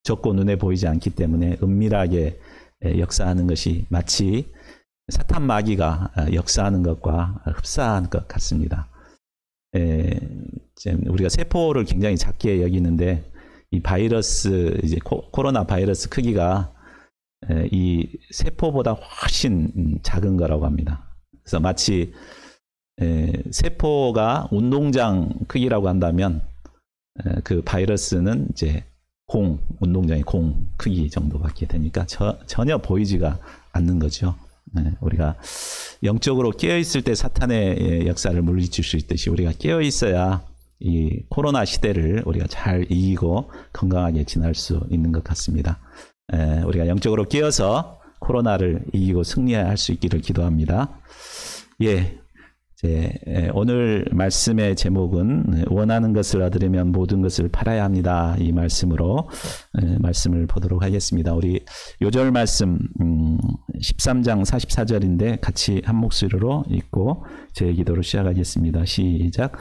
적고 눈에 보이지 않기 때문에 은밀하게 역사하는 것이 마치 사탄 마귀가 역사하는 것과 흡사한 것 같습니다. 우리가 세포를 굉장히 작게 여기는데 이 바이러스, 이제 코로나 바이러스 크기가 이 세포보다 훨씬 작은 거라고 합니다. 그래서 마치 세포가 운동장 크기라고 한다면 그 바이러스는 이제 운동장의 공 크기 정도밖에 되니까 전혀 보이지가 않는 거죠. 우리가 영적으로 깨어있을 때 사탄의 역사를 물리칠 수 있듯이 우리가 깨어있어야 이 코로나 시대를 우리가 잘 이기고 건강하게 지날 수 있는 것 같습니다. 우리가 영적으로 깨어서 코로나를 이기고 승리할 수 있기를 기도합니다. 오늘 말씀의 제목은 원하는 것을 얻으려면 모든 것을 팔아야 합니다. 이 말씀으로 말씀을 보도록 하겠습니다. 우리 요절 말씀 13장 44절인데 같이 한 목소리로 읽고 제 기도로 시작하겠습니다. 시작.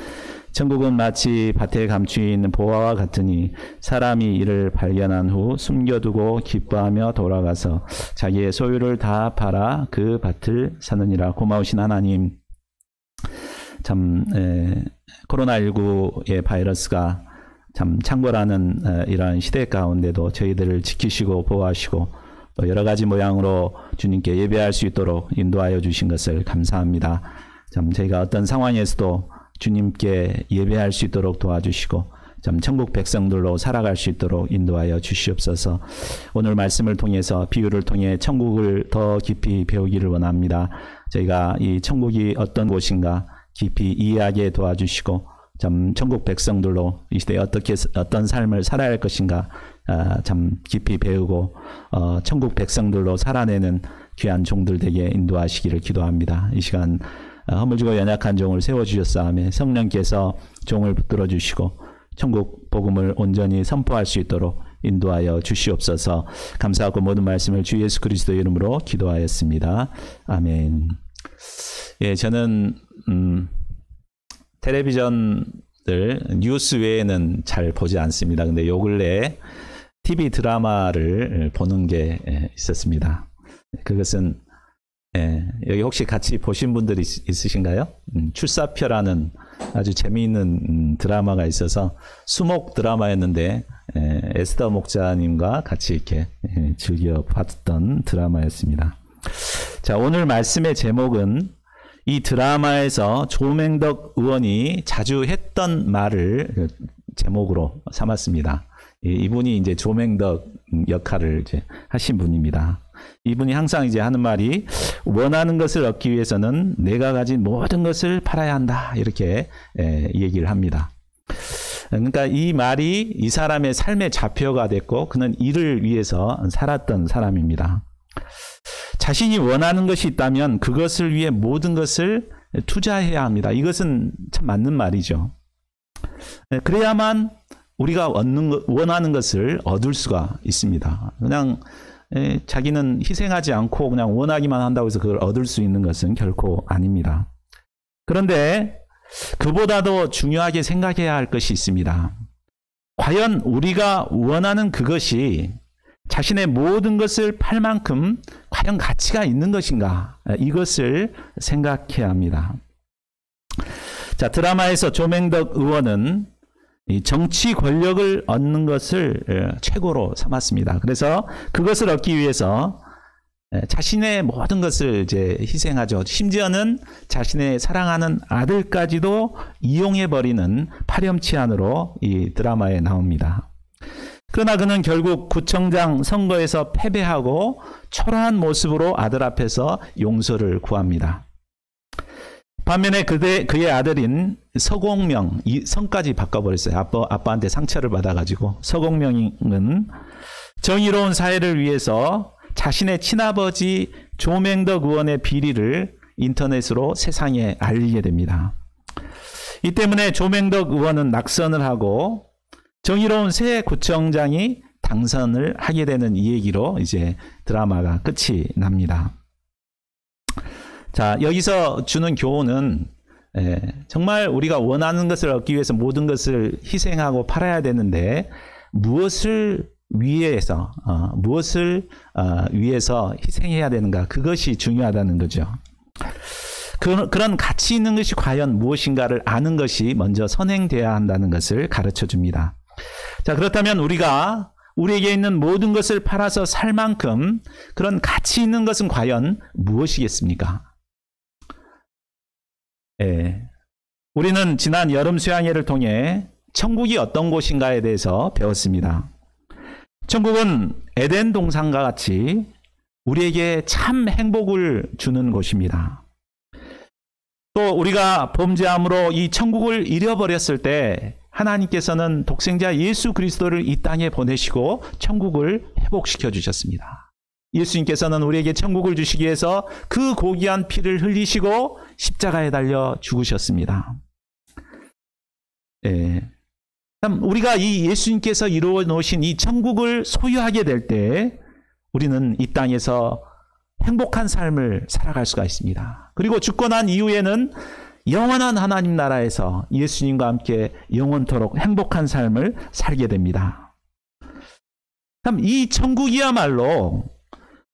천국은 마치 밭에 감추어 있는 보화와 같으니 사람이 이를 발견한 후 숨겨두고 기뻐하며 돌아가서 자기의 소유를 다 팔아 그 밭을 사느니라. 고마우신 하나님, 참 코로나19의 바이러스가 참 창궐하는 이러한 시대 가운데도 저희들을 지키시고 보호하시고 또 여러 가지 모양으로 주님께 예배할 수 있도록 인도하여 주신 것을 감사합니다. 참 저희가 어떤 상황에서도 주님께 예배할 수 있도록 도와주시고 참 천국 백성들로 살아갈 수 있도록 인도하여 주시옵소서. 오늘 말씀을 통해서 비유를 통해 천국을 더 깊이 배우기를 원합니다. 저희가 이 천국이 어떤 곳인가 깊이 이해하게 도와주시고 참 천국 백성들로 이 시대에 어떤 삶을 살아야 할 것인가 참 깊이 배우고 천국 백성들로 살아내는 귀한 종들 되게 인도하시기를 기도합니다. 이 시간 허물지고 연약한 종을 세워주셨사오며 성령께서 종을 붙들어 주시고 천국 복음을 온전히 선포할 수 있도록 인도하여 주시옵소서. 감사하고 모든 말씀을 주 예수 그리스도의 이름으로 기도하였습니다. 아멘. 저는 텔레비전들 뉴스 외에는 잘 보지 않습니다. 근데 요 근래에 TV 드라마를 보는 게 있었습니다. 그것은 여기 혹시 같이 보신 분들이 있으신가요? 출사표라는 아주 재미있는 드라마가 있어서 수목 드라마였는데 에스더 목자님과 같이 이렇게 즐겨 봤던 드라마였습니다. 자, 오늘 말씀의 제목은 이 드라마에서 조맹덕 의원이 자주 했던 말을 제목으로 삼았습니다. 이분이 이제 조맹덕 역할을 이제 하신 분입니다. 이분이 항상 이제 하는 말이 원하는 것을 얻기 위해서는 내가 가진 모든 것을 팔아야 한다. 이렇게 얘기를 합니다. 그러니까 이 말이 이 사람의 삶의 좌표가 됐고 그는 이를 위해서 살았던 사람입니다. 자신이 원하는 것이 있다면 그것을 위해 모든 것을 투자해야 합니다. 이것은 참 맞는 말이죠. 그래야만 우리가 원하는 것을 얻을 수가 있습니다. 그냥 자기는 희생하지 않고 그냥 원하기만 한다고 해서 그걸 얻을 수 있는 것은 결코 아닙니다. 그런데 그보다도 중요하게 생각해야 할 것이 있습니다. 과연 우리가 원하는 그것이 자신의 모든 것을 팔 만큼 과연 가치가 있는 것인가? 이것을 생각해야 합니다. 자, 드라마에서 조맹덕 의원은 이 정치 권력을 얻는 것을 최고로 삼았습니다. 그래서 그것을 얻기 위해서 자신의 모든 것을 이제 희생하죠. 심지어는 자신의 사랑하는 아들까지도 이용해버리는 파렴치한으로 이 드라마에 나옵니다. 그러나 그는 결국 구청장 선거에서 패배하고 초라한 모습으로 아들 앞에서 용서를 구합니다. 반면에 그의 아들인 서공명, 이 성까지 바꿔버렸어요. 아빠한테 상처를 받아가지고. 서공명은 정의로운 사회를 위해서 자신의 친아버지 조맹덕 의원의 비리를 인터넷으로 세상에 알리게 됩니다. 이 때문에 조맹덕 의원은 낙선을 하고 정의로운 새 구청장이 당선을 하게 되는 이 얘기로 이제 드라마가 끝이 납니다. 자, 여기서 주는 교훈은 정말 우리가 원하는 것을 얻기 위해서 모든 것을 희생하고 팔아야 되는데 무엇을 위해서 무엇을 위해서 희생해야 되는가, 그것이 중요하다는 거죠. 그런 가치 있는 것이 과연 무엇인가를 아는 것이 먼저 선행돼야 한다는 것을 가르쳐 줍니다. 자, 그렇다면 우리가 우리에게 있는 모든 것을 팔아서 살 만큼 그런 가치 있는 것은 과연 무엇이겠습니까? 우리는 지난 여름 수양회를 통해 천국이 어떤 곳인가에 대해서 배웠습니다. 천국은 에덴 동산과 같이 우리에게 참 행복을 주는 곳입니다. 또 우리가 범죄함으로 이 천국을 잃어버렸을 때 하나님께서는 독생자 예수 그리스도를 이 땅에 보내시고 천국을 회복시켜 주셨습니다. 예수님께서는 우리에게 천국을 주시기 위해서 그 고귀한 피를 흘리시고 십자가에 달려 죽으셨습니다. 참 우리가 이 예수님께서 이루어 놓으신 이 천국을 소유하게 될 때 우리는 이 땅에서 행복한 삶을 살아갈 수가 있습니다. 그리고 죽고 난 이후에는 영원한 하나님 나라에서 예수님과 함께 영원토록 행복한 삶을 살게 됩니다. 참 이 천국이야말로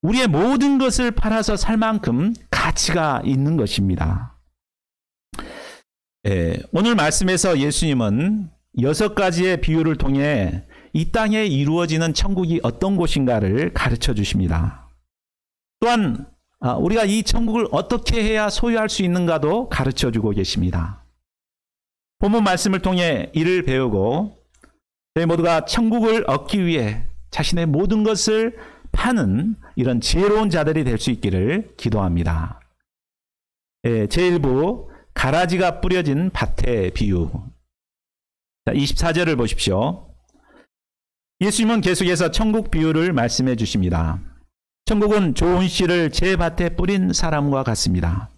우리의 모든 것을 팔아서 살 만큼 가치가 있는 것입니다. 오늘 말씀에서 예수님은 6가지의 비유를 통해 이 땅에 이루어지는 천국이 어떤 곳인가를 가르쳐 주십니다. 또한 우리가 이 천국을 어떻게 해야 소유할 수 있는가도 가르쳐 주고 계십니다. 본문 말씀을 통해 이를 배우고 저희 모두가 천국을 얻기 위해 자신의 모든 것을 파는 이런 지혜로운 자들이 될 수 있기를 기도합니다. 제1부 가라지가 뿌려진 밭의 비유. 자, 24절을 보십시오. 예수님은 계속해서 천국 비유를 말씀해 주십니다. 천국은 좋은 씨를 제 밭에 뿌린 사람과 같습니다.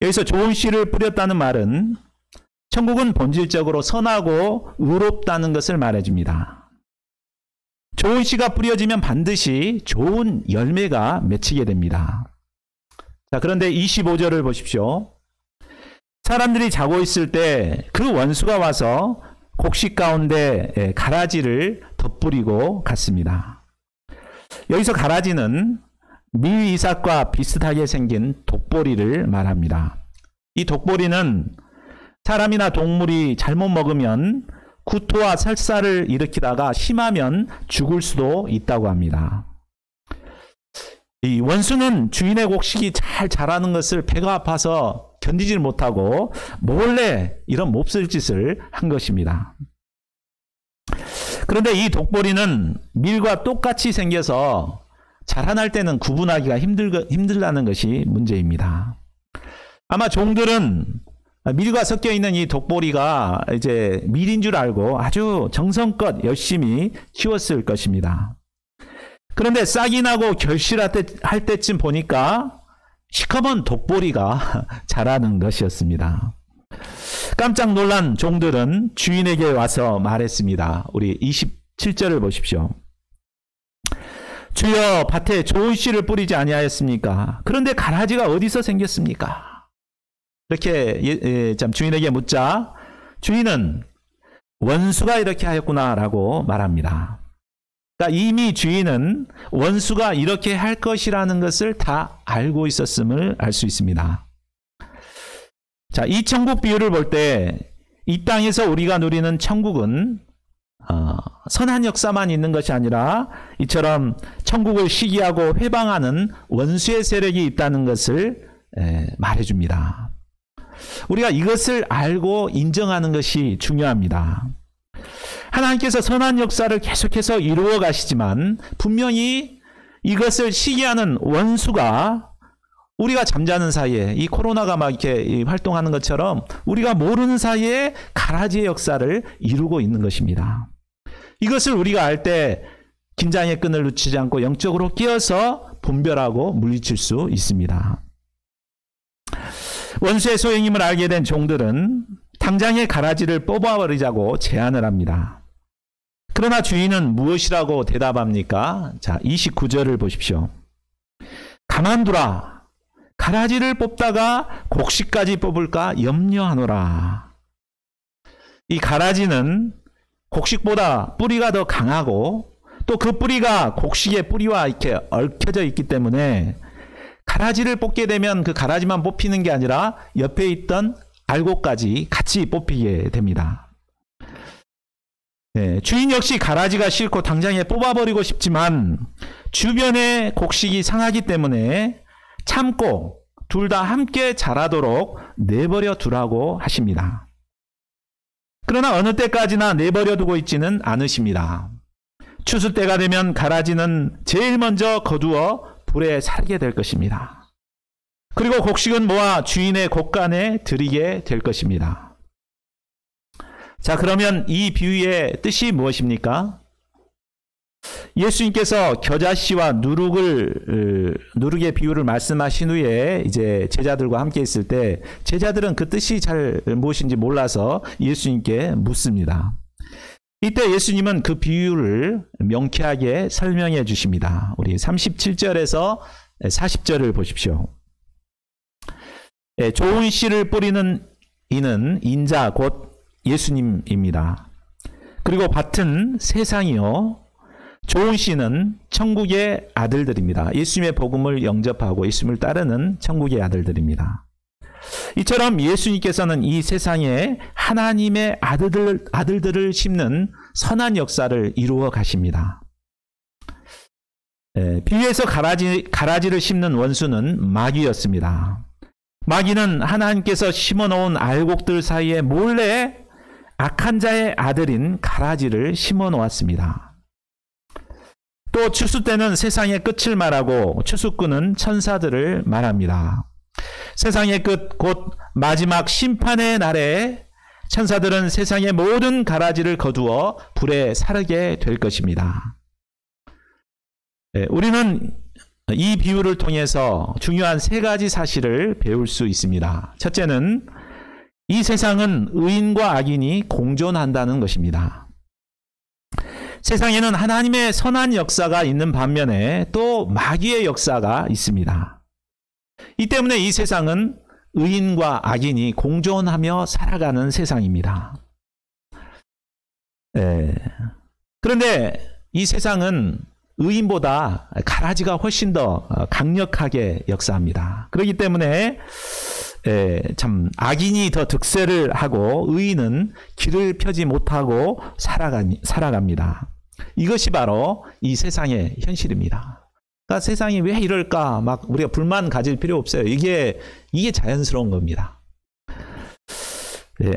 여기서 좋은 씨를 뿌렸다는 말은 천국은 본질적으로 선하고 의롭다는 것을 말해줍니다. 좋은 씨가 뿌려지면 반드시 좋은 열매가 맺히게 됩니다. 자, 그런데 25절을 보십시오. 사람들이 자고 있을 때 그 원수가 와서 곡식 가운데 가라지를 덧뿌리고 갔습니다. 여기서 가라지는 밀이삭과 비슷하게 생긴 독보리를 말합니다. 이 독보리는 사람이나 동물이 잘못 먹으면 구토와 설사를 일으키다가 심하면 죽을 수도 있다고 합니다. 이 원수는 주인의 곡식이 잘 자라는 것을 배가 아파서 견디질 못하고 몰래 이런 몹쓸 짓을 한 것입니다. 그런데 이 독보리는 밀과 똑같이 생겨서 자라날 때는 구분하기가 힘들다는 것이 문제입니다. 아마 종들은 밀과 섞여 있는 이 독보리가 이제 밀인 줄 알고 아주 정성껏 열심히 키웠을 것입니다. 그런데 싹이 나고 결실할 때쯤 보니까 시커먼 독보리가 자라는 것이었습니다. 깜짝 놀란 종들은 주인에게 와서 말했습니다. 우리 27절을 보십시오. 주여, 밭에 좋은 씨를 뿌리지 아니하였습니까? 그런데 가라지가 어디서 생겼습니까? 이렇게 주인에게 묻자 주인은 원수가 이렇게 하였구나라고 말합니다. 그러니까 이미 주인은 원수가 이렇게 할 것이라는 것을 다 알고 있었음을 알 수 있습니다. 자, 이 천국 비유를 볼 때 이 땅에서 우리가 누리는 천국은 선한 역사만 있는 것이 아니라 이처럼 천국을 시기하고 회방하는 원수의 세력이 있다는 것을 말해줍니다. 우리가 이것을 알고 인정하는 것이 중요합니다. 하나님께서 선한 역사를 계속해서 이루어 가시지만 분명히 이것을 시기하는 원수가 우리가 잠자는 사이에 이 코로나가 막 이렇게 활동하는 것처럼 우리가 모르는 사이에 가라지의 역사를 이루고 있는 것입니다. 이것을 우리가 알 때 긴장의 끈을 놓치지 않고 영적으로 끼어서 분별하고 물리칠 수 있습니다. 원수의 소행임을 알게 된 종들은 당장의 가라지를 뽑아버리자고 제안을 합니다. 그러나 주인은 무엇이라고 대답합니까? 자, 29절을 보십시오. 가만두라. 가라지를 뽑다가 곡식까지 뽑을까 염려하노라. 이 가라지는 곡식보다 뿌리가 더 강하고 또 그 뿌리가 곡식의 뿌리와 이렇게 얽혀져 있기 때문에 가라지를 뽑게 되면 그 가라지만 뽑히는 게 아니라 옆에 있던 알곡까지 같이 뽑히게 됩니다. 네, 주인 역시 가라지가 싫고 당장에 뽑아버리고 싶지만 주변의 곡식이 상하기 때문에 참고 둘 다 함께 자라도록 내버려 두라고 하십니다. 그러나 어느 때까지나 내버려 두고 있지는 않으십니다. 추수 때가 되면 가라지는 제일 먼저 거두어 불에 살게 될 것입니다. 그리고 곡식은 모아 주인의 곳간에 들이게 될 것입니다. 자, 그러면 이 비유의 뜻이 무엇입니까? 예수님께서 겨자씨와 누룩의 비유를 말씀하신 후에 이제 제자들과 함께 있을 때 제자들은 그 뜻이 잘 무엇인지 몰라서 예수님께 묻습니다. 이때 예수님은 그 비유를 명쾌하게 설명해 주십니다. 우리 37절에서 40절을 보십시오. 좋은 씨를 뿌리는 이는 인자 곧 예수님입니다. 그리고 밭은 세상이요, 좋은 씨는 천국의 아들들입니다. 예수님의 복음을 영접하고 예수님을 따르는 천국의 아들들입니다. 이처럼 예수님께서는 이 세상에 하나님의 아들들을 심는 선한 역사를 이루어 가십니다. 비유에서 가라지를 심는 원수는 마귀였습니다. 마귀는 하나님께서 심어놓은 알곡들 사이에 몰래 악한 자의 아들인 가라지를 심어 놓았습니다. 또 추수 때는 세상의 끝을 말하고 추수꾼은 천사들을 말합니다. 세상의 끝, 곧 마지막 심판의 날에 천사들은 세상의 모든 가라지를 거두어 불에 사르게 될 것입니다. 우리는 이 비유를 통해서 중요한 세 가지 사실을 배울 수 있습니다. 첫째는 이 세상은 의인과 악인이 공존한다는 것입니다. 세상에는 하나님의 선한 역사가 있는 반면에 또 마귀의 역사가 있습니다. 이 때문에 이 세상은 의인과 악인이 공존하며 살아가는 세상입니다. 그런데 이 세상은 의인보다 가라지가 훨씬 더 강력하게 역사합니다. 그렇기 때문에 참 악인이 더 득세를 하고 의인은 길을 펴지 못하고 살아갑니다. 이것이 바로 이 세상의 현실입니다. 그러니까 세상이 왜 이럴까 막 우리가 불만 가질 필요 없어요. 이게 자연스러운 겁니다.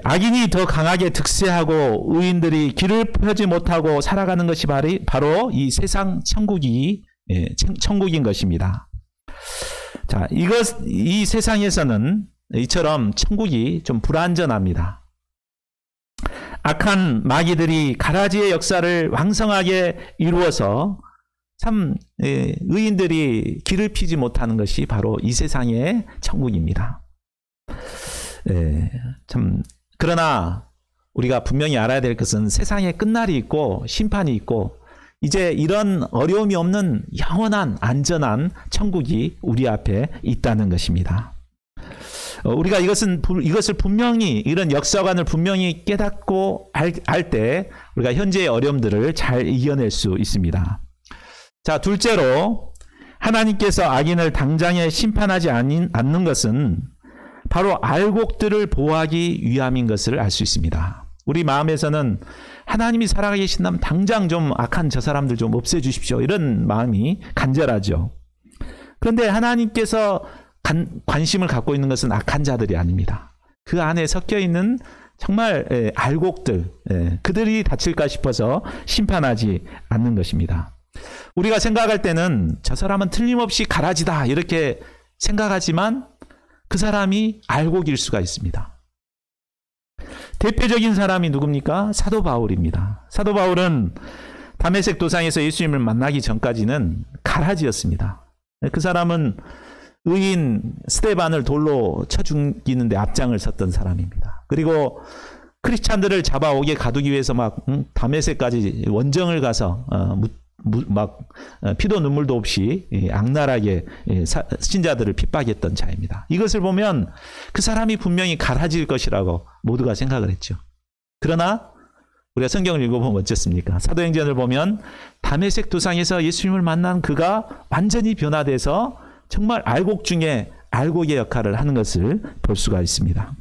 악인이 더 강하게 득세하고 의인들이 길을 펴지 못하고 살아가는 것이 바로 이 세상 천국인 것입니다. 자, 이 세상에서는 이처럼 천국이 좀 불안전합니다. 악한 마귀들이 가라지의 역사를 왕성하게 이루어서 참 의인들이 길을 피지 못하는 것이 바로 이 세상의 천국입니다. 참 그러나 우리가 분명히 알아야 될 것은 세상에 끝날이 있고 심판이 있고 이제 이런 어려움이 없는 영원한 안전한 천국이 우리 앞에 있다는 것입니다. 우리가 이것을 분명히 이런 역사관을 분명히 깨닫고 알 때 우리가 현재의 어려움들을 잘 이겨낼 수 있습니다. 자, 둘째로 하나님께서 악인을 당장에 심판하지 않는 것은 바로 알곡들을 보호하기 위함인 것을 알 수 있습니다. 우리 마음에서는 하나님이 살아계신다면 당장 좀 악한 저 사람들 좀 없애주십시오. 이런 마음이 간절하죠. 그런데 하나님께서 관심을 갖고 있는 것은 악한 자들이 아닙니다. 그 안에 섞여 있는 정말 알곡들, 그들이 다칠까 싶어서 심판하지 않는 것입니다. 우리가 생각할 때는 저 사람은 틀림없이 가라지다 이렇게 생각하지만 그 사람이 알곡일 수가 있습니다. 대표적인 사람이 누굽니까? 사도 바울입니다. 사도 바울은 다메섹 도상에서 예수님을 만나기 전까지는 가라지였습니다. 그 사람은 의인 스데반을 돌로 쳐 죽이는데 앞장을 섰던 사람입니다. 그리고 크리스찬들을 잡아오게 가두기 위해서 막 다메섹까지 원정을 가서 피도 눈물도 없이 악랄하게 신자들을 핍박했던 자입니다. 이것을 보면 그 사람이 분명히 가라질 것이라고 모두가 생각을 했죠. 그러나 우리가 성경을 읽어보면 어쨌습니까? 사도행전을 보면 다메섹 도상에서 예수님을 만난 그가 완전히 변화돼서 정말 알곡 중에 알곡의 역할을 하는 것을 볼 수가 있습니다.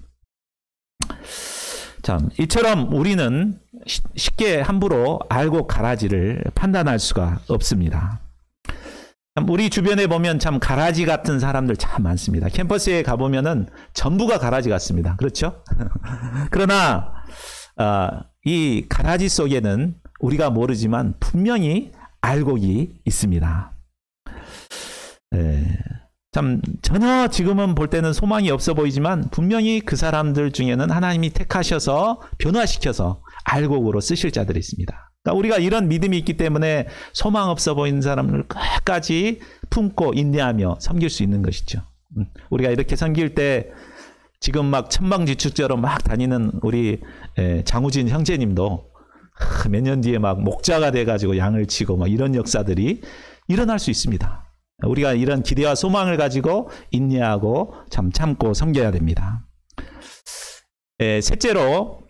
참, 이처럼 우리는 쉽게 함부로 알곡 가라지를 판단할 수가 없습니다. 우리 주변에 보면 참 가라지 같은 사람들 참 많습니다. 캠퍼스에 가보면은 전부가 가라지 같습니다. 그렇죠? 그러나 이 가라지 속에는 우리가 모르지만 분명히 알곡이 있습니다. 참 전혀 지금은 볼 때는 소망이 없어 보이지만 분명히 그 사람들 중에는 하나님이 택하셔서 변화시켜서 알곡으로 쓰실 자들이 있습니다. 그러니까 우리가 이런 믿음이 있기 때문에 소망 없어 보이는 사람을 끝까지 품고 인내하며 섬길 수 있는 것이죠. 우리가 이렇게 섬길 때 지금 막 천방지축제로 막 다니는 우리 장우진 형제님도 몇 년 뒤에 막 목자가 돼가지고 양을 치고 막 이런 역사들이 일어날 수 있습니다. 우리가 이런 기대와 소망을 가지고 인내하고 참고 섬겨야 됩니다. 셋째로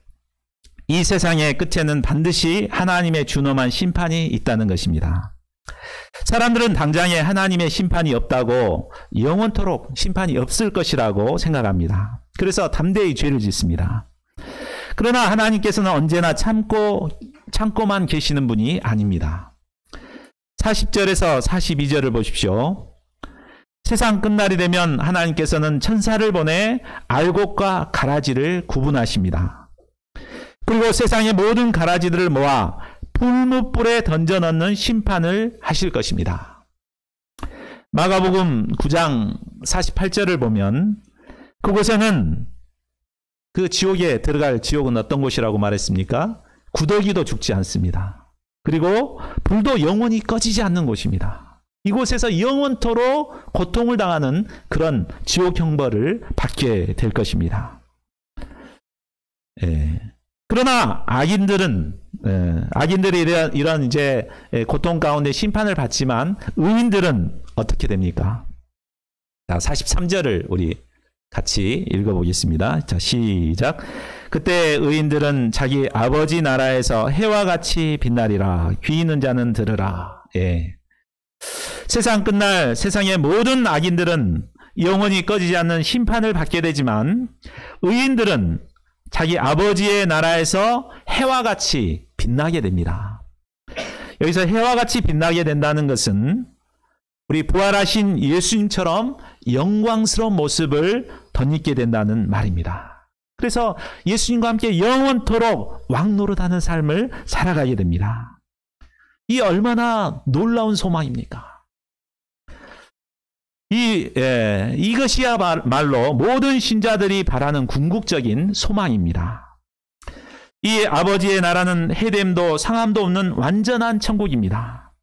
이 세상의 끝에는 반드시 하나님의 준엄한 심판이 있다는 것입니다. 사람들은 당장에 하나님의 심판이 없다고 영원토록 심판이 없을 것이라고 생각합니다. 그래서 담대히 죄를 짓습니다. 그러나 하나님께서는 언제나 참고만 계시는 분이 아닙니다. 40절에서 42절을 보십시오. 세상 끝날이 되면 하나님께서는 천사를 보내 알곡과 가라지를 구분하십니다. 그리고 세상의 모든 가라지들을 모아 불뭇불에 던져 넣는 심판을 하실 것입니다. 마가복음 9장 48절을 보면 그곳에는 그 지옥에 들어갈 지옥은 어떤 곳이라고 말했습니까? 구더기도 죽지 않습니다. 그리고 불도 영원히 꺼지지 않는 곳입니다. 이곳에서 영원토록 고통을 당하는 그런 지옥 형벌을 받게 될 것입니다. 그러나 악인들이 이런 이제 고통 가운데 심판을 받지만 의인들은 어떻게 됩니까? 자, 43절을 우리 같이 읽어보겠습니다. 자, 시작. 그때 의인들은 자기 아버지 나라에서 해와 같이 빛나리라. 귀 있는 자는 들으라. 세상 끝날 세상의 모든 악인들은 영원히 꺼지지 않는 심판을 받게 되지만 의인들은 자기 아버지의 나라에서 해와 같이 빛나게 됩니다. 여기서 해와 같이 빛나게 된다는 것은 우리 부활하신 예수님처럼 영광스러운 모습을 덧입게 된다는 말입니다. 그래서 예수님과 함께 영원토록 왕노릇하는 삶을 살아가게 됩니다. 이 얼마나 놀라운 소망입니까? 이것이야말로 모든 신자들이 바라는 궁극적인 소망입니다. 이 아버지의 나라는 해됨도 상함도 없는 완전한 천국입니다.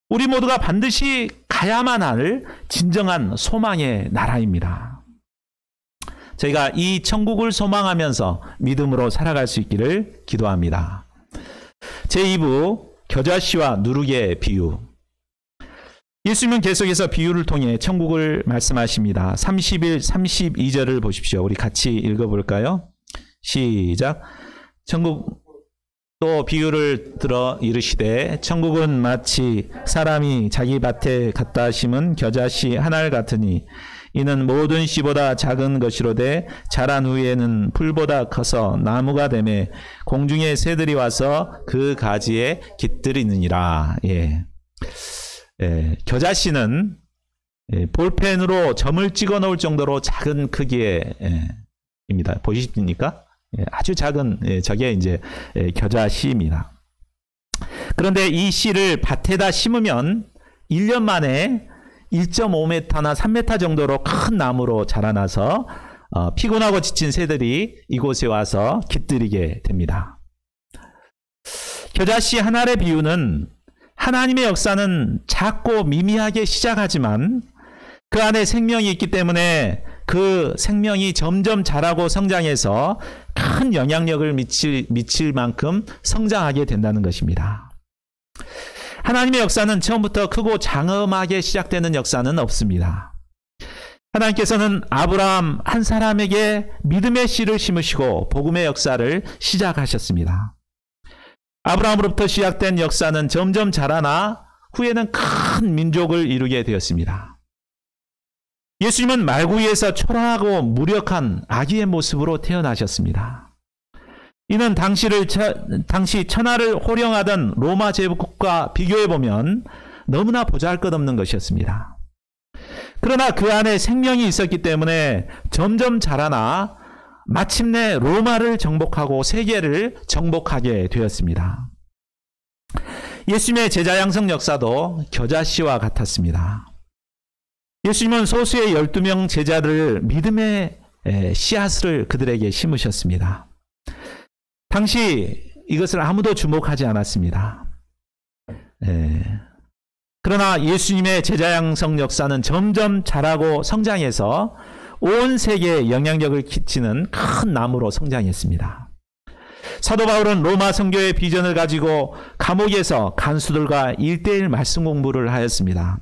우리 모두가 반드시 가야만 할 진정한 소망의 나라입니다. 저희가 이 천국을 소망하면서 믿음으로 살아갈 수 있기를 기도합니다. 제2부 겨자씨와 누룩의 비유. 예수님은 계속해서 비유를 통해 천국을 말씀하십니다. 31, 32절을 보십시오. 우리 같이 읽어볼까요? 시작. 천국 또 비유를 들어 이르시되 천국은 마치 사람이 자기 밭에 갖다 심은 겨자씨 한 알 같으니 이는 모든 씨보다 작은 것이로되 자란 후에는 풀보다 커서 나무가 되매 공중의 새들이 와서 그 가지에 깃들이느니라. 겨자씨는 볼펜으로 점을 찍어 놓을 정도로 작은 크기의 입니다. 보이십니까? 아주 작은 저게 이제 겨자씨입니다. 그런데 이 씨를 밭에다 심으면 1년 만에 1.5m나 3m 정도로 큰 나무로 자라나서 피곤하고 지친 새들이 이곳에 와서 깃들이게 됩니다. 겨자씨 한 알의 비유는 하나님의 역사는 작고 미미하게 시작하지만 그 안에 생명이 있기 때문에 그 생명이 점점 자라고 성장해서 큰 영향력을 미칠 만큼 성장하게 된다는 것입니다. 하나님의 역사는 처음부터 크고 장엄하게 시작되는 역사는 없습니다. 하나님께서는 아브라함 한 사람에게 믿음의 씨를 심으시고 복음의 역사를 시작하셨습니다. 아브라함으로부터 시작된 역사는 점점 자라나 후에는 큰 민족을 이루게 되었습니다. 예수님은 말구이에서 초라하고 무력한 아기의 모습으로 태어나셨습니다. 이는 당시 천하를 호령하던 로마 제국과 비교해보면 너무나 보잘것없는 것이었습니다. 그러나 그 안에 생명이 있었기 때문에 점점 자라나 마침내 로마를 정복하고 세계를 정복하게 되었습니다. 예수님의 제자 양성 역사도 겨자씨와 같았습니다. 예수님은 소수의 12명 제자를 믿음의 씨앗을 그들에게 심으셨습니다. 당시 이것을 아무도 주목하지 않았습니다. 그러나 예수님의 제자 양성 역사는 점점 자라고 성장해서 온 세계에 영향력을 끼치는 큰 나무로 성장했습니다. 사도 바울은 로마 선교의 비전을 가지고 감옥에서 간수들과 1:1 말씀 공부를 하였습니다.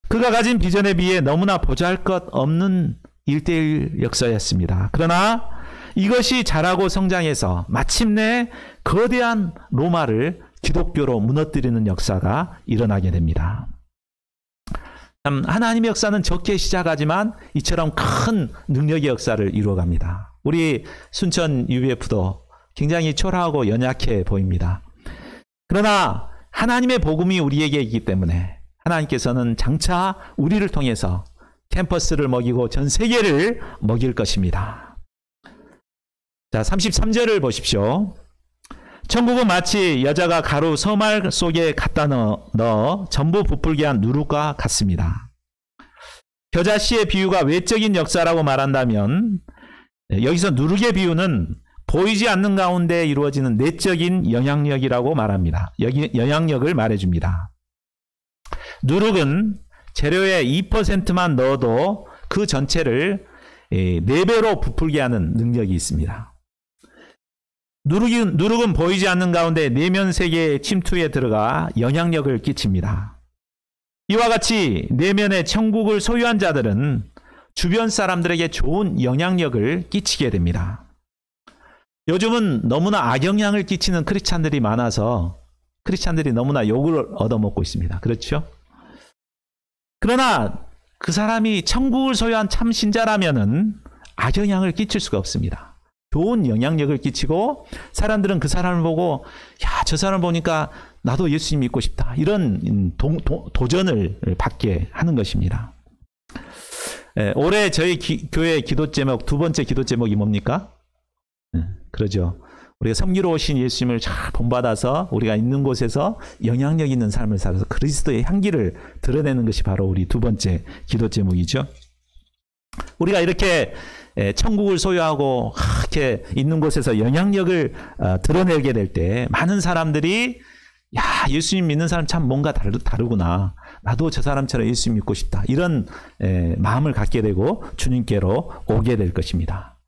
그가 가진 비전에 비해 너무나 보잘것없는 1:1 역사였습니다. 그러나 이것이 자라고 성장해서 마침내 거대한 로마를 기독교로 무너뜨리는 역사가 일어나게 됩니다. 하나님의 역사는 적게 시작하지만 이처럼 큰 능력의 역사를 이루어갑니다. 우리 순천 UBF도 굉장히 초라하고 연약해 보입니다. 그러나 하나님의 복음이 우리에게 있기 때문에 하나님께서는 장차 우리를 통해서 캠퍼스를 먹이고 전 세계를 먹일 것입니다. 자, 33절을 보십시오. 천국은 마치 여자가 가루 서말 속에 갖다 넣어 전부 부풀게 한 누룩과 같습니다. 겨자씨의 비유가 외적인 역사라고 말한다면 여기서 누룩의 비유는 보이지 않는 가운데 이루어지는 내적인 영향력이라고 말합니다. 여기 영향력을 말해줍니다. 누룩은 재료의 2%만 넣어도 그 전체를 4배로 부풀게 하는 능력이 있습니다. 누룩은 보이지 않는 가운데 내면 세계의 침투에 들어가 영향력을 끼칩니다. 이와 같이 내면의 천국을 소유한 자들은 주변 사람들에게 좋은 영향력을 끼치게 됩니다. 요즘은 너무나 악영향을 끼치는 크리스찬들이 많아서 크리스찬들이 너무나 욕을 얻어먹고 있습니다. 그렇죠? 그러나 그 사람이 천국을 소유한 참 신자라면은 악영향을 끼칠 수가 없습니다. 좋은 영향력을 끼치고 사람들은 그 사람을 보고 야, 저 사람 보니까 나도 예수님 믿고 싶다. 이런 도전을 받게 하는 것입니다. 올해 저희 교회 기도 제목, 두 번째 기도 제목이 뭡니까? 그러죠. 우리가 섬기러 오신 예수님을 잘 본받아서 우리가 있는 곳에서 영향력 있는 삶을 살아서 그리스도의 향기를 드러내는 것이 바로 우리 두 번째 기도 제목이죠. 우리가 이렇게 천국을 소유하고 이렇게 있는 곳에서 영향력을 드러내게 될 때 많은 사람들이 야, 예수님 믿는 사람 참 뭔가 다르구나. 나도 저 사람처럼 예수님 믿고 싶다. 이런 마음을 갖게 되고 주님께로 오게 될 것입니다.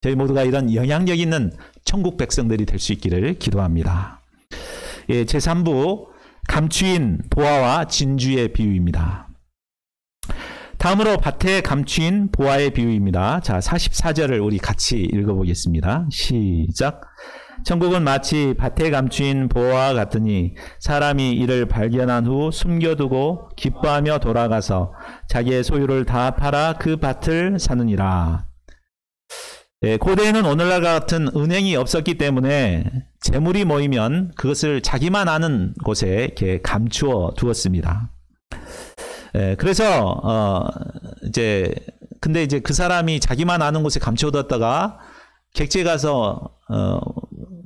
저희 모두가 이런 영향력 있는 천국 백성들이 될 수 있기를 기도합니다. 제3부 감추인 보화와 진주의 비유입니다. 다음으로 밭에 감추인 보화의 비유입니다. 자, 44절을 우리 같이 읽어보겠습니다. 시작. 천국은 마치 밭에 감추인 보화와 같으니 사람이 이를 발견한 후 숨겨두고 기뻐하며 돌아가서 자기의 소유를 다 팔아 그 밭을 사느니라. 고대에는 오늘날 같은 은행이 없었기 때문에 재물이 모이면 그것을 자기만 아는 곳에 이렇게 감추어 두었습니다. 그래서 근데 이제 그 사람이 자기만 아는 곳에 감춰뒀다가 객지에 가서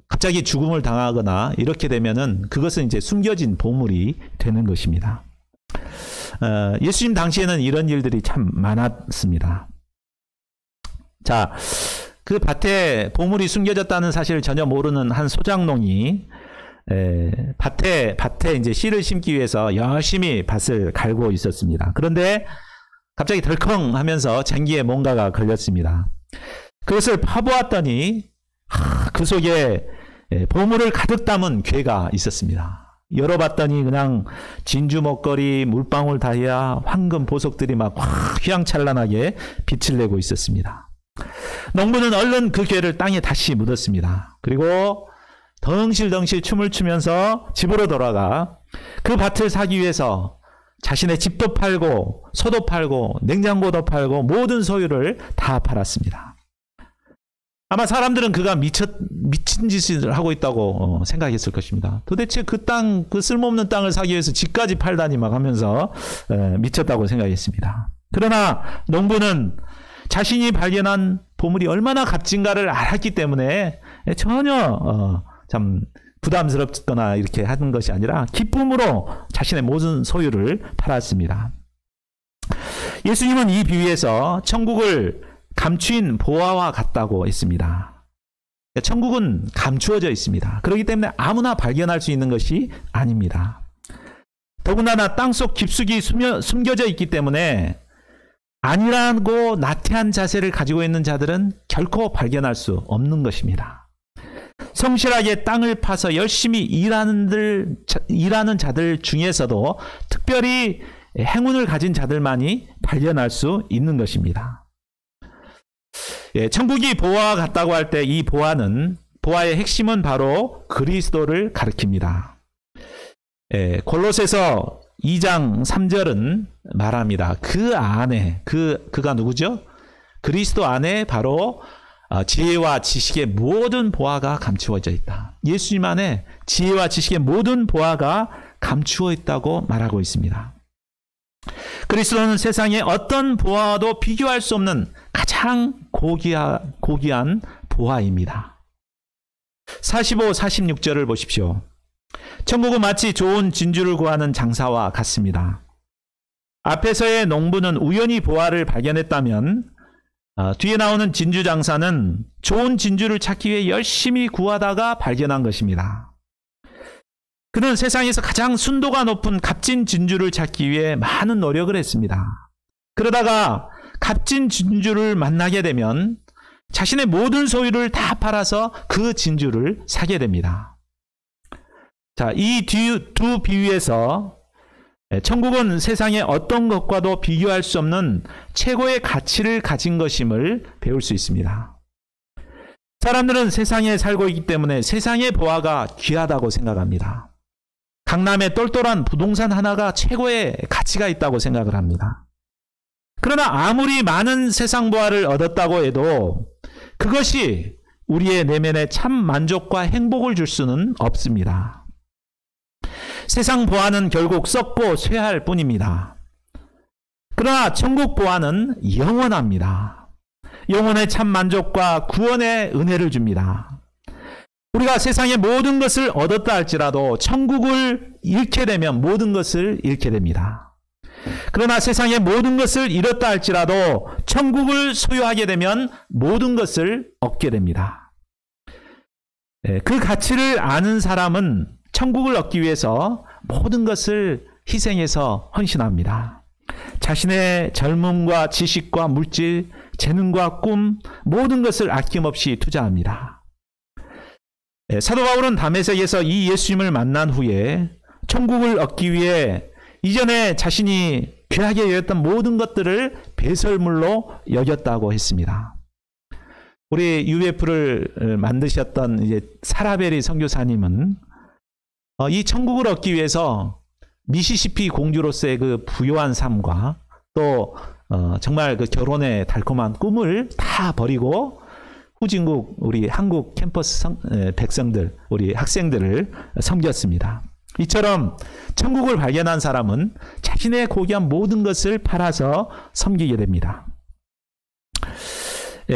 갑자기 죽음을 당하거나 이렇게 되면은 그것은 이제 숨겨진 보물이 되는 것입니다. 예수님 당시에는 이런 일들이 참 많았습니다. 자, 그 밭에 보물이 숨겨졌다는 사실을 전혀 모르는 한 소작농이 밭에 이제 씨를 심기 위해서 열심히 밭을 갈고 있었습니다. 그런데 갑자기 덜컹 하면서 쟁기에 뭔가가 걸렸습니다. 그것을 파보았더니 그 속에 보물을 가득 담은 괴가 있었습니다. 열어봤더니 그냥 진주 목걸이, 물방울 다이아, 황금 보석들이 막 휘황찬란하게 빛을 내고 있었습니다. 농부는 얼른 그 괴를 땅에 다시 묻었습니다. 그리고 덩실덩실 춤을 추면서 집으로 돌아가 그 밭을 사기 위해서 자신의 집도 팔고 소도 팔고 냉장고도 팔고 모든 소유를 다 팔았습니다. 아마 사람들은 그가 미친 짓을 하고 있다고 생각했을 것입니다. 도대체 그 땅, 그 쓸모없는 땅을 사기 위해서 집까지 팔다니 막 하면서 미쳤다고 생각했습니다. 그러나 농부는 자신이 발견한 보물이 얼마나 값진가를 알았기 때문에 전혀 참 부담스럽거나 이렇게 하는 것이 아니라 기쁨으로 자신의 모든 소유를 팔았습니다. 예수님은 이 비유에서 천국을 감추인 보화와 같다고 했습니다. 천국은 감추어져 있습니다. 그렇기 때문에 아무나 발견할 수 있는 것이 아닙니다. 더군다나 땅속 깊숙이 숨겨져 있기 때문에 아니라고 나태한 자세를 가지고 있는 자들은 결코 발견할 수 없는 것입니다. 성실하게 땅을 파서 열심히 일하는 자들 중에서도 특별히 행운을 가진 자들만이 발견할 수 있는 것입니다. 천국이 보화와 같다고 할 때 이 보화의 핵심은 바로 그리스도를 가리킵니다. 골로새서 2장 3절은 말합니다. 그 안에 그가 누구죠? 그리스도 안에 바로 지혜와 지식의 모든 보화가 감추어져 있다. 예수님 안에 지혜와 지식의 모든 보화가 감추어 있다고 말하고 있습니다. 그리스도는 세상의 어떤 보화와도 비교할 수 없는 가장 고귀한 보화입니다. 45, 46절을 보십시오. 천국은 마치 좋은 진주를 구하는 장사와 같습니다. 앞에서의 농부는 우연히 보화를 발견했다면 뒤에 나오는 진주 장사는 좋은 진주를 찾기 위해 열심히 구하다가 발견한 것입니다. 그는 세상에서 가장 순도가 높은 값진 진주를 찾기 위해 많은 노력을 했습니다. 그러다가 값진 진주를 만나게 되면 자신의 모든 소유를 다 팔아서 그 진주를 사게 됩니다. 자, 이 두 비유에서 천국은 세상의 어떤 것과도 비교할 수 없는 최고의 가치를 가진 것임을 배울 수 있습니다. 사람들은 세상에 살고 있기 때문에 세상의 보화가 귀하다고 생각합니다. 강남의 똘똘한 부동산 하나가 최고의 가치가 있다고 생각을 합니다. 그러나 아무리 많은 세상 보화를 얻었다고 해도 그것이 우리의 내면에 참 만족과 행복을 줄 수는 없습니다. 세상 보화는 결국 썩고 쇠할 뿐입니다. 그러나 천국 보화는 영원합니다. 영혼의 참 만족과 구원의 은혜를 줍니다. 우리가 세상의 모든 것을 얻었다 할지라도 천국을 잃게 되면 모든 것을 잃게 됩니다. 그러나 세상의 모든 것을 잃었다 할지라도 천국을 소유하게 되면 모든 것을 얻게 됩니다. 그 가치를 아는 사람은 천국을 얻기 위해서 모든 것을 희생해서 헌신합니다. 자신의 젊음과 지식과 물질, 재능과 꿈, 모든 것을 아낌없이 투자합니다. 사도 바울은 다메섹에서 이 예수님을 만난 후에 천국을 얻기 위해 이전에 자신이 귀하게 여겼던 모든 것들을 배설물로 여겼다고 했습니다. 우리 UF를 만드셨던 이제 사라베리 선교사님은 이 천국을 얻기 위해서 미시시피 공주로서의 그 부요한 삶과 또 정말 그 결혼의 달콤한 꿈을 다 버리고 후진국 우리 한국 캠퍼스 백성들, 우리 학생들을 섬겼습니다. 이처럼 천국을 발견한 사람은 자신의 고귀한 모든 것을 팔아서 섬기게 됩니다.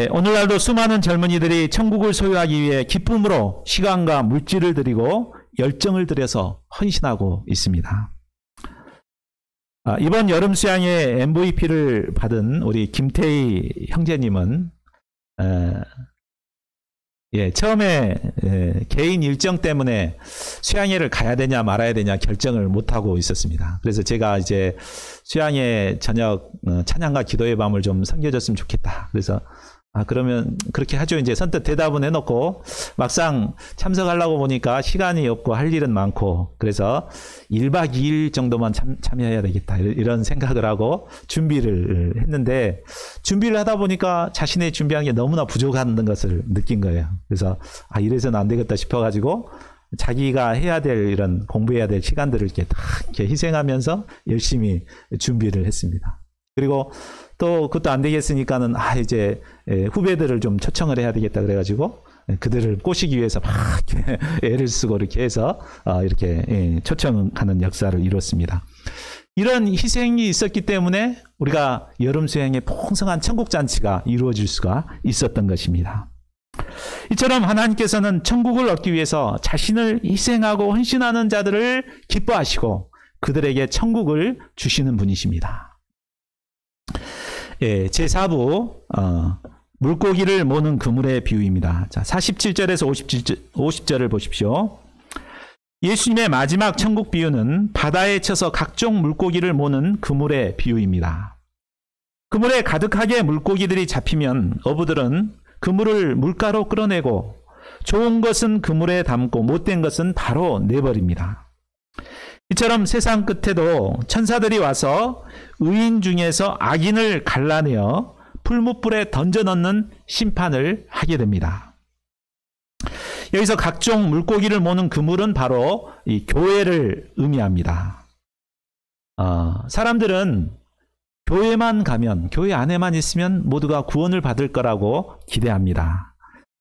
오늘날도 수많은 젊은이들이 천국을 소유하기 위해 기쁨으로 시간과 물질을 들이고 열정을 들여서 헌신하고 있습니다. 이번 여름 수양의 MVP를 받은 우리 김태희 형제님은 처음에 개인 일정 때문에 수양회를 가야 되냐 말아야 되냐 결정을 못하고 있었습니다. 그래서 제가 이제 수양회 저녁 찬양과 기도의 밤을 좀 섬겨줬으면 좋겠다. 그래서 그러면 그렇게 하죠. 이제 선뜻 대답은 해놓고 막상 참석하려고 보니까 시간이 없고 할 일은 많고 그래서 1박 2일 정도만 참여해야 되겠다. 이런 생각을 하고 준비를 했는데 준비를 하다 보니까 자신의 준비한 게 너무나 부족한 것을 느낀 거예요. 그래서 이래서는 안 되겠다 싶어가지고 자기가 해야 될 이런 공부해야 될 시간들을 이렇게 희생하면서 열심히 준비를 했습니다. 그리고 또 그것도 안 되겠으니까는 이제 후배들을 좀 초청을 해야 되겠다 그래가지고 그들을 꼬시기 위해서 막 애를 쓰고 이렇게 해서 이렇게 초청하는 역사를 이뤘습니다. 이런 희생이 있었기 때문에 우리가 여름 수행의 풍성한 천국 잔치가 이루어질 수가 있었던 것입니다. 이처럼 하나님께서는 천국을 얻기 위해서 자신을 희생하고 헌신하는 자들을 기뻐하시고 그들에게 천국을 주시는 분이십니다. 제4부 물고기를 모는 그물의 비유입니다. 자, 47절에서 50절을 보십시오. 예수님의 마지막 천국 비유는 바다에 쳐서 각종 물고기를 모는 그물의 비유입니다. 그물에 가득하게 물고기들이 잡히면 어부들은 그물을 물가로 끌어내고 좋은 것은 그물에 담고 못된 것은 바로 내버립니다. 이처럼 세상 끝에도 천사들이 와서 의인 중에서 악인을 갈라내어 풀무불에 던져 넣는 심판을 하게 됩니다. 여기서 각종 물고기를 모는 그물은 바로 이 교회를 의미합니다. 사람들은 교회만 가면, 교회 안에만 있으면 모두가 구원을 받을 거라고 기대합니다.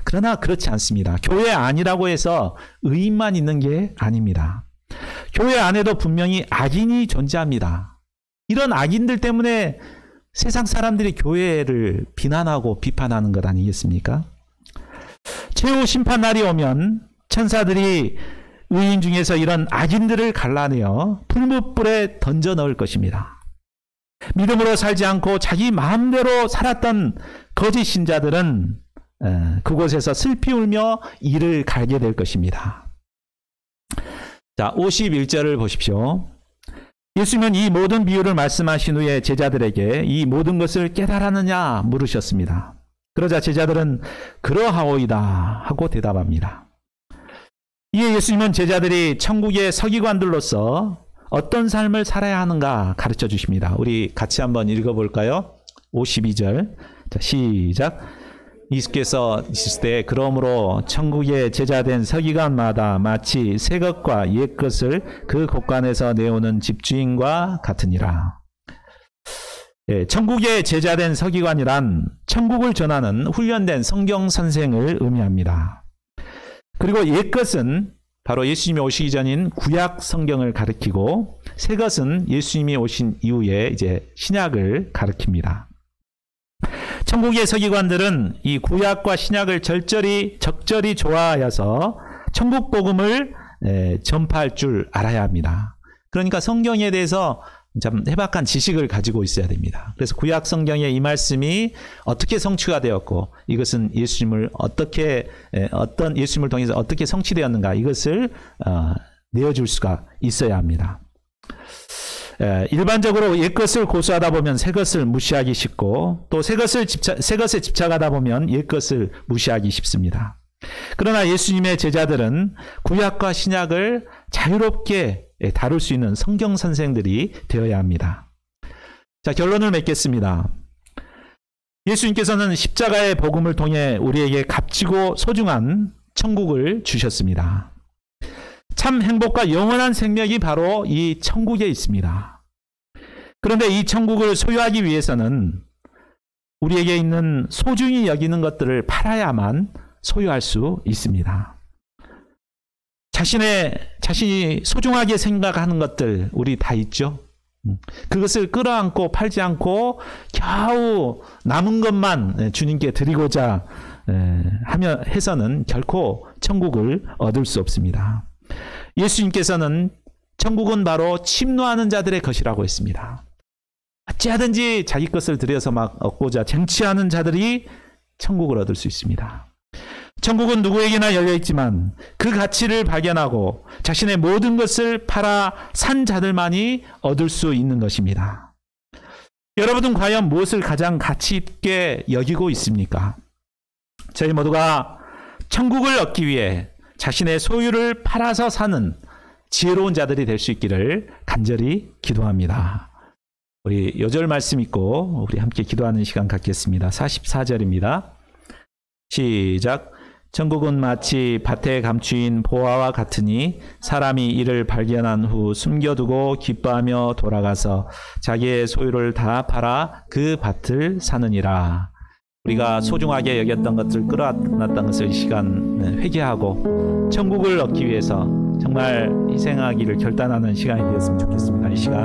그러나 그렇지 않습니다. 교회 안이라고 해서 의인만 있는 게 아닙니다. 교회 안에도 분명히 악인이 존재합니다. 이런 악인들 때문에 세상 사람들이 교회를 비난하고 비판하는 것 아니겠습니까? 최후 심판 날이 오면 천사들이 의인 중에서 이런 악인들을 갈라내어 풀무불에 던져 넣을 것입니다. 믿음으로 살지 않고 자기 마음대로 살았던 거짓 신자들은 그곳에서 슬피 울며 이를 갈게 될 것입니다. 자, 51절을 보십시오. 예수님은 이 모든 비유를 말씀하신 후에 제자들에게 이 모든 것을 깨달았느냐 물으셨습니다. 그러자 제자들은 그러하오이다 하고 대답합니다. 이에 예수님은 제자들이 천국의 서기관들로서 어떤 삶을 살아야 하는가 가르쳐 주십니다. 우리 같이 한번 읽어볼까요? 52절. 자, 시작. 예수께서 있을 때 그러므로 천국의 제자된 서기관마다 마치 새 것과 옛 것을 그 곳간에서 내오는 집주인과 같으니라. 천국의 제자된 서기관이란 천국을 전하는 훈련된 성경 선생을 의미합니다. 그리고 옛 것은 바로 예수님이 오시기 전인 구약 성경을 가리키고 새 것은 예수님이 오신 이후에 이제 신약을 가리킵니다. 천국의 서기관들은 이 구약과 신약을 적절히 좋아하여서 천국 복음을 전파할 줄 알아야 합니다. 그러니까 성경에 대해서 참 해박한 지식을 가지고 있어야 됩니다. 그래서 구약 성경에 이 말씀이 어떻게 성취가 되었고 이것은 예수님을 어떤 예수님을 통해서 어떻게 성취되었는가 이것을 내어줄 수가 있어야 합니다. 일반적으로 옛것을 고수하다 보면 새것을 무시하기 쉽고 또 새것에 집착하다 보면 옛것을 무시하기 쉽습니다. 그러나 예수님의 제자들은 구약과 신약을 자유롭게 다룰 수 있는 성경 선생들이 되어야 합니다. 자, 결론을 맺겠습니다. 예수님께서는 십자가의 복음을 통해 우리에게 값지고 소중한 천국을 주셨습니다. 참 행복과 영원한 생명이 바로 이 천국에 있습니다. 그런데 이 천국을 소유하기 위해서는 우리에게 있는 소중히 여기는 것들을 팔아야만 소유할 수 있습니다. 자신이 소중하게 생각하는 것들 우리 다 있죠. 그것을 끌어안고 팔지 않고 겨우 남은 것만 주님께 드리고자 해서는 결코 천국을 얻을 수 없습니다. 예수님께서는 천국은 바로 침노하는 자들의 것이라고 했습니다. 어찌하든지 자기 것을 들여서 막 얻고자 쟁취하는 자들이 천국을 얻을 수 있습니다. 천국은 누구에게나 열려있지만 그 가치를 발견하고 자신의 모든 것을 팔아 산 자들만이 얻을 수 있는 것입니다. 여러분은 과연 무엇을 가장 가치 있게 여기고 있습니까? 저희 모두가 천국을 얻기 위해 자신의 소유를 팔아서 사는 지혜로운 자들이 될 수 있기를 간절히 기도합니다. 우리 요절 말씀 읽고 우리 함께 기도하는 시간 갖겠습니다. 44절입니다. 시작. 천국은 마치 밭에 감추인 보화와 같으니 사람이 이를 발견한 후 숨겨두고 기뻐하며 돌아가서 자기의 소유를 다 팔아 그 밭을 사느니라. 우리가 소중하게 여겼던 것을 끌어안았던 것을 이 시간 회개하고 천국을 얻기 위해서 정말 희생하기를 결단하는 시간이 되었으면 좋겠습니다. 이 시간